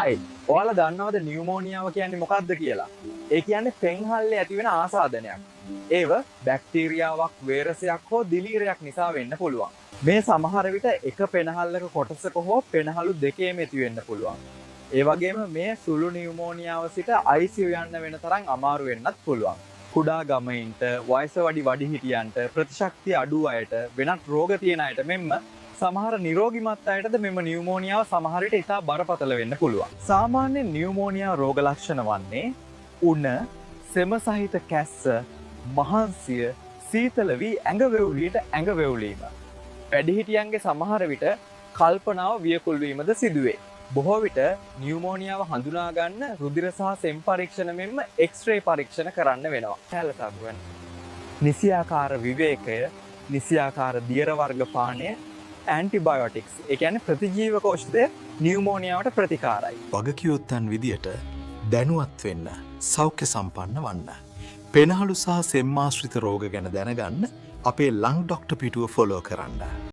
හයි ඔයාලා දන්නවද නියුමෝනියාව කියන්නේ මොකක්ද කියලා? ඒ කියන්නේ පෙන්හල්ලේ ඇතිවෙන ආසාදනයක්. ඒව බැක්ටීරියාවක්, වෛරසයක් හෝ දිලීරයක් නිසා වෙන්න පුළුවන්. මේ සමහර විට එක පෙනහල්ලක කොටසක හෝ පෙනහළු දෙකේම ඇති වෙන්න පුළුවන්. ඒ වගේම මේ සුළු නියුමෝනියාව සිට ICU යන්න වෙන තරම් අමාරු වෙන්නත් පුළුවන්. කුඩා ගමයින්ට, වයස වැඩි වැඩිහිටියන්ට, ප්‍රතිශක්තිය අඩු අයට, වෙනත් රෝග තියෙන අයට මෙන්ම සමහර නිරෝගිමත් අයටද මෙම නියුමෝනියාව සමහර විට ඉතා බරපතල වෙන්න පුළුවන්. සාමාන්‍යයෙන් නියුමෝනියා රෝග ලක්ෂණ වන්නේ උණ, සෙම සහිත කැස්ස, මහන්සිය, සීතල වී ඇඟ වෙවුලීට ඇඟ වෙවුලීම. වැඩිහිටියන්ගේ සමහර විට කල්පනාව වියකුල් වීමද සිදුවේ. බොහෝ විට නියුමෝනියාව හඳුනා ගන්න රුධිර සහ සෙම් පරීක්ෂණ මෙන්ම එක්ස්රේ පරීක්ෂණ කරන්න වෙනවා. සැලසගුවන්. නිසියාකාර විවේකය, නිසියාකාර දියර වර්ග පානය, ඇන්ටිබයොටික්ස්, ඒ කියන්නේ ප්‍රතිජීවක ඖෂධය නියුමෝනියාවට ප්‍රතිකාරයි. වගකියොත්තන් විදියට දැනුවත් වෙන්න, සෞඛ්‍ය සම්පන්න වන්න. පෙනහළු සහ සෙම්මාශ්‍රිත රෝග ගැන දැනගන්න අපේ ලං ඩොක්ටර් පිටුව ෆොලෝ කරන්න.